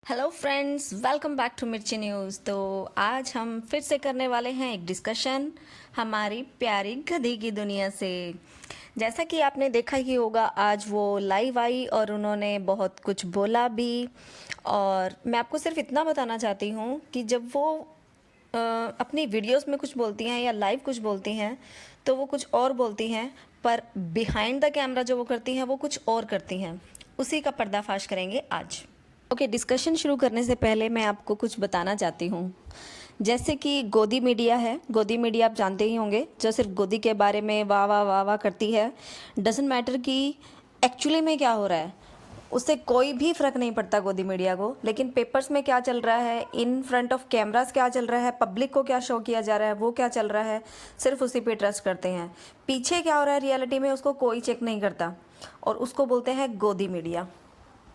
Hello friends, welcome back to Mirchi news. तो आज हम फिर से करने वाले हैं एक डिस्कशन हमारी प्यारी गधी की दुनिया से। जैसा कि आपने देखा ही होगा, आज वो लाइव आई और उन्होंने बहुत कुछ बोला भी। और मैं आपको सिर्फ इतना बताना चाहती हूँ कि जब वो अपनी वीडियोस में कुछ बोलती हैं या लाइव कुछ बोलती हैं तो वो कुछ और बोलती हैं, पर बिहाइंड द कैमरा जो वो करती हैं वो कुछ और करती हैं। उसी का पर्दाफाश करेंगे आज। ओके, डिस्कशन शुरू करने से पहले मैं आपको कुछ बताना चाहती हूँ। जैसे कि गोदी मीडिया है, गोदी मीडिया आप जानते ही होंगे, जो सिर्फ गोदी के बारे में वाह वाह वाह वाह करती है। डजेंट मैटर कि एक्चुअली में क्या हो रहा है, उससे कोई भी फ़र्क नहीं पड़ता गोदी मीडिया को। लेकिन पेपर्स में क्या चल रहा है, इन फ्रंट ऑफ कैमरास क्या चल रहा है, पब्लिक को क्या शो किया जा रहा है, वो क्या चल रहा है, सिर्फ उसी पे ट्रस्ट करते हैं। पीछे क्या हो रहा है रियलिटी में उसको कोई चेक नहीं करता, और उसको बोलते हैं गोदी मीडिया।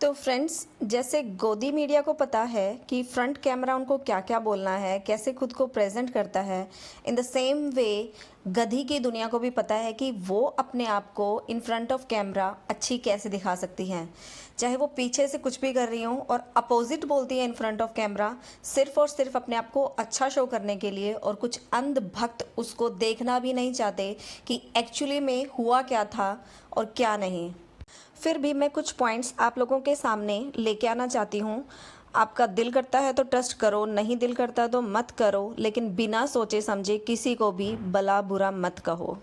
तो फ्रेंड्स, जैसे गोदी मीडिया को पता है कि फ्रंट कैमरा उनको क्या क्या बोलना है, कैसे खुद को प्रेजेंट करता है, इन द सेम वे गधी की दुनिया को भी पता है कि वो अपने आप को इन फ्रंट ऑफ कैमरा अच्छी कैसे दिखा सकती हैं। चाहे वो पीछे से कुछ भी कर रही हों और अपोजिट बोलती है इन फ्रंट ऑफ कैमरा, सिर्फ और सिर्फ अपने आप को अच्छा शो करने के लिए। और कुछ अंध भक्त उसको देखना भी नहीं चाहते कि एक्चुअली में हुआ क्या था और क्या नहीं। फिर भी मैं कुछ पॉइंट्स आप लोगों के सामने लेके आना चाहती हूँ। आपका दिल करता है तो ट्रस्ट करो, नहीं दिल करता तो मत करो, लेकिन बिना सोचे समझे किसी को भी भला बुरा मत कहो।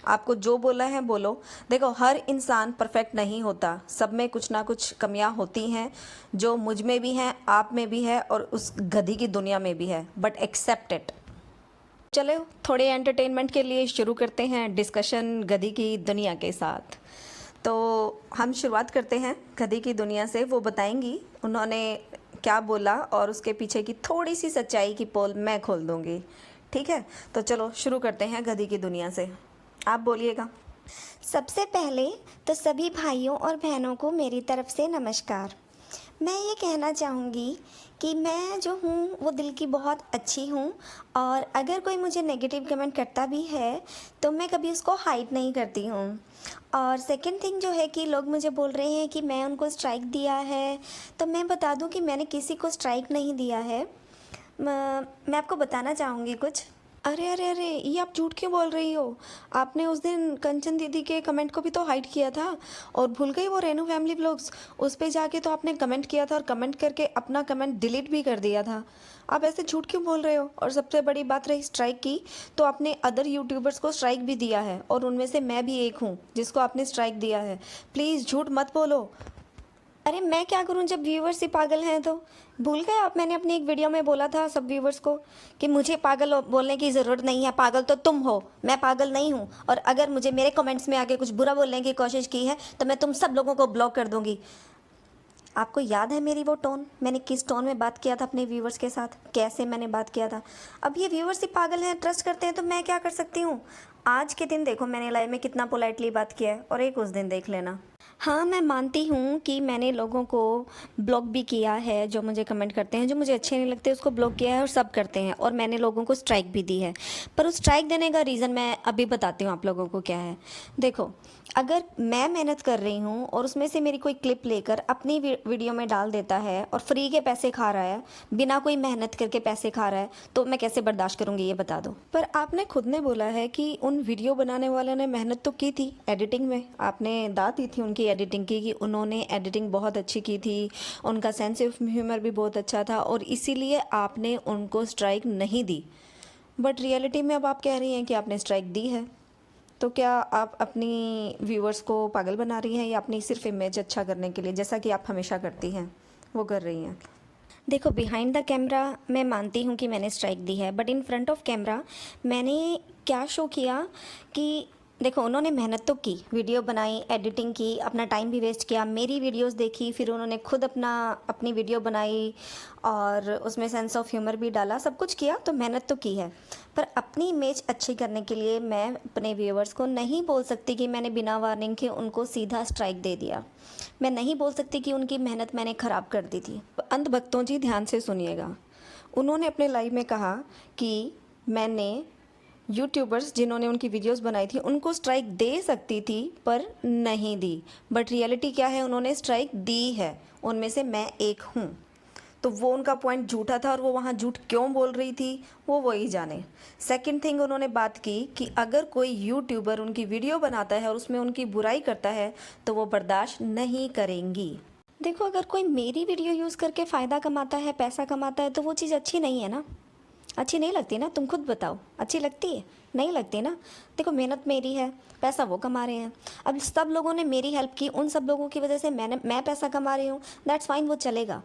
आपको जो बोला है बोलो। देखो, हर इंसान परफेक्ट नहीं होता, सब में कुछ ना कुछ कमियां होती हैं, जो मुझ में भी हैं, आप में भी है, और उस गधी की दुनिया में भी है, बट एक्सेप्ट इट। चलो, थोड़े एंटरटेनमेंट के लिए शुरू करते हैं डिस्कशन गधी की दुनिया के साथ। तो हम शुरुआत करते हैं गधी की दुनिया से। वो बताएंगी उन्होंने क्या बोला और उसके पीछे की थोड़ी सी सच्चाई की पोल मैं खोल दूंगी। ठीक है, तो चलो शुरू करते हैं गधी की दुनिया से। आप बोलिएगा। सबसे पहले तो सभी भाइयों और बहनों को मेरी तरफ से नमस्कार। मैं ये कहना चाहूँगी कि मैं जो हूँ वो दिल की बहुत अच्छी हूँ, और अगर कोई मुझे नेगेटिव कमेंट करता भी है तो मैं कभी उसको हाइड नहीं करती हूँ। और सेकंड थिंग जो है कि लोग मुझे बोल रहे हैं कि मैं उनको स्ट्राइक दिया है, तो मैं बता दूँ कि मैंने किसी को स्ट्राइक नहीं दिया है। मैं आपको बताना चाहूँगी कुछ। अरे अरे अरे, ये आप झूठ क्यों बोल रही हो? आपने उस दिन कंचन दीदी के कमेंट को भी तो हाइड किया था, और भूल गई वो रेनू फैमिली व्लॉग्स, उस पे जाके तो आपने कमेंट किया था और कमेंट करके अपना कमेंट डिलीट भी कर दिया था। आप ऐसे झूठ क्यों बोल रहे हो? और सबसे बड़ी बात रही स्ट्राइक की, तो आपने अदर यूट्यूबर्स को स्ट्राइक भी दिया है, और उनमें से मैं भी एक हूँ जिसको आपने स्ट्राइक दिया है। प्लीज़ झूठ मत बोलो। अरे मैं क्या करूं जब व्यूवर्स ही पागल हैं? तो भूल गए आप, मैंने अपनी एक वीडियो में बोला था सब व्यूवर्स को कि मुझे पागल बोलने की ज़रूरत नहीं है, पागल तो तुम हो, मैं पागल नहीं हूं। और अगर मुझे मेरे कमेंट्स में आके कुछ बुरा बोलने की कोशिश की है तो मैं तुम सब लोगों को ब्लॉक कर दूंगी। आपको याद है मेरी वो टोन, मैंने किस टोन में बात किया था अपने व्यूवर्स के साथ, कैसे मैंने बात किया था? अब ये व्यूवर्स ही पागल हैं, ट्रस्ट करते हैं, तो मैं क्या कर सकती हूँ? आज के दिन देखो मैंने लाइव में कितना पोलाइटली बात किया है, और एक उस दिन देख लेना। हाँ, मैं मानती हूँ कि मैंने लोगों को ब्लॉक भी किया है, जो मुझे कमेंट करते हैं, जो मुझे अच्छे नहीं लगते उसको ब्लॉक किया है, और सब करते हैं। और मैंने लोगों को स्ट्राइक भी दी है, पर उस स्ट्राइक देने का रीज़न मैं अभी बताती हूँ आप लोगों को क्या है। देखो, अगर मैं मेहनत कर रही हूँ और उसमें से मेरी कोई क्लिप लेकर अपनी वीडियो में डाल देता है और फ्री के पैसे खा रहा है, बिना कोई मेहनत करके पैसे खा रहा है, तो मैं कैसे बर्दाश्त करूँगी, ये बता दो। पर आपने खुद ने बोला है कि उन वीडियो बनाने वाले ने मेहनत तो की थी एडिटिंग में, आपने दाद दी थी उनकी एडिटिंग की कि उन्होंने एडिटिंग बहुत अच्छी की थी, उनका सेंस ऑफ ह्यूमर भी बहुत अच्छा था, और इसीलिए आपने उनको स्ट्राइक नहीं दी। बट रियलिटी में अब आप कह रही हैं कि आपने स्ट्राइक दी है। तो क्या आप अपनी व्यूअर्स को पागल बना रही हैं, या अपनी सिर्फ इमेज अच्छा करने के लिए, जैसा कि आप हमेशा करती हैं, वो कर रही हैं? देखो, बिहाइंड द कैमरा मैं मानती हूँ कि मैंने स्ट्राइक दी है, but in front of camera मैंने क्या शो किया कि देखो, उन्होंने मेहनत तो की, वीडियो बनाई, एडिटिंग की, अपना टाइम भी वेस्ट किया, मेरी वीडियोस देखी, फिर उन्होंने खुद अपनी वीडियो बनाई और उसमें सेंस ऑफ ह्यूमर भी डाला, सब कुछ किया, तो मेहनत तो की है। पर अपनी इमेज अच्छी करने के लिए मैं अपने व्यूअर्स को नहीं बोल सकती कि मैंने बिना वार्निंग के उनको सीधा स्ट्राइक दे दिया। मैं नहीं बोल सकती कि उनकी मेहनत मैंने ख़राब कर दी थी। अंधभक्तों जी, ध्यान से सुनिएगा। उन्होंने अपने लाइव में कहा कि मैंने यूट्यूबर्स जिन्होंने उनकी वीडियोस बनाई थी उनको स्ट्राइक दे सकती थी, पर नहीं दी। बट रियलिटी क्या है, उन्होंने स्ट्राइक दी है, उनमें से मैं एक हूँ। तो वो उनका पॉइंट झूठा था और वो वहाँ झूठ क्यों बोल रही थी वो वही जाने। सेकंड थिंग उन्होंने बात की कि अगर कोई यूट्यूबर उनकी वीडियो बनाता है और उसमें उनकी बुराई करता है तो वो बर्दाश्त नहीं करेंगी। देखो, अगर कोई मेरी वीडियो यूज़ करके फ़ायदा कमाता है, पैसा कमाता है, तो वो चीज़ अच्छी नहीं है ना, अच्छी नहीं लगती ना। तुम खुद बताओ, अच्छी लगती है? नहीं लगती ना। देखो, मेहनत मेरी है, पैसा वो कमा रहे हैं। अब सब लोगों ने मेरी हेल्प की, उन सब लोगों की वजह से मैं पैसा कमा रही हूँ, दैट्स फाइन, वो चलेगा।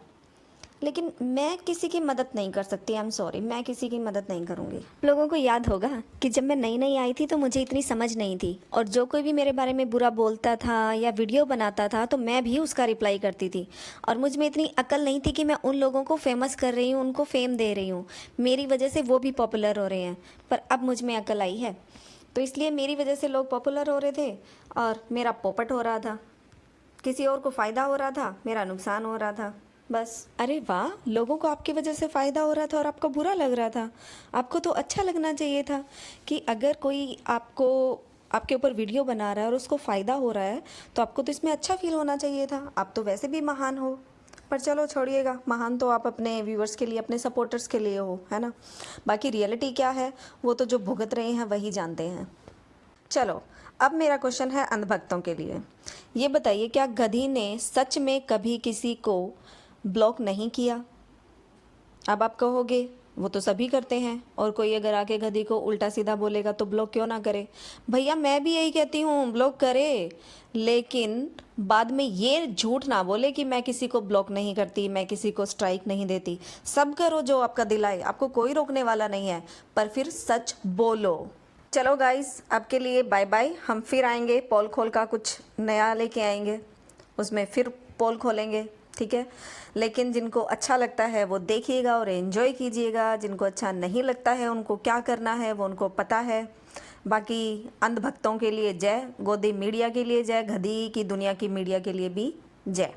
लेकिन मैं किसी की मदद नहीं कर सकती। आई एम सॉरी, मैं किसी की मदद नहीं करूँगी। लोगों को याद होगा कि जब मैं नई नई आई थी तो मुझे इतनी समझ नहीं थी, और जो कोई भी मेरे बारे में बुरा बोलता था या वीडियो बनाता था तो मैं भी उसका रिप्लाई करती थी। और मुझ में इतनी अकल नहीं थी कि मैं उन लोगों को फेमस कर रही हूँ, उनको फेम दे रही हूँ, मेरी वजह से वो भी पॉपुलर हो रहे हैं। पर अब मुझ में अकल आई है, तो इसलिए मेरी वजह से लोग पॉपुलर हो रहे थे और मेरा पोपट हो रहा था। किसी और को फ़ायदा हो रहा था, मेरा नुकसान हो रहा था, बस। अरे वाह, लोगों को आपकी वजह से फ़ायदा हो रहा था और आपको बुरा लग रहा था। आपको तो अच्छा लगना चाहिए था कि अगर कोई आपके ऊपर वीडियो बना रहा है और उसको फ़ायदा हो रहा है तो आपको तो इसमें अच्छा फील होना चाहिए था। आप तो वैसे भी महान हो। पर चलो छोड़िएगा, महान तो आप अपने व्यूवर्स के लिए, अपने सपोर्टर्स के लिए हो, है ना। बाकी रियलिटी क्या है वो तो जो भुगत रहे हैं वही जानते हैं। चलो, अब मेरा क्वेश्चन है अंधभक्तों के लिए। ये बताइए, क्या गधी ने सच में कभी किसी को ब्लॉक नहीं किया? अब आप कहोगे वो तो सभी करते हैं, और कोई अगर आके गधी को उल्टा सीधा बोलेगा तो ब्लॉक क्यों ना करे। भैया मैं भी यही कहती हूँ, ब्लॉक करे, लेकिन बाद में ये झूठ ना बोले कि मैं किसी को ब्लॉक नहीं करती, मैं किसी को स्ट्राइक नहीं देती। सब करो जो आपका दिल आए, आपको कोई रोकने वाला नहीं है, पर फिर सच बोलो। चलो गाइस, अब के लिए बाय बाय। हम फिर आएंगे, पोल खोल का कुछ नया लेके आएंगे, उसमें फिर पोल खोलेंगे, ठीक है। लेकिन जिनको अच्छा लगता है वो देखिएगा और एंजॉय कीजिएगा, जिनको अच्छा नहीं लगता है उनको क्या करना है वो उनको पता है। बाकी अंधभक्तों के लिए जय, गोदी मीडिया के लिए जय, गधी की दुनिया की मीडिया के लिए भी जय।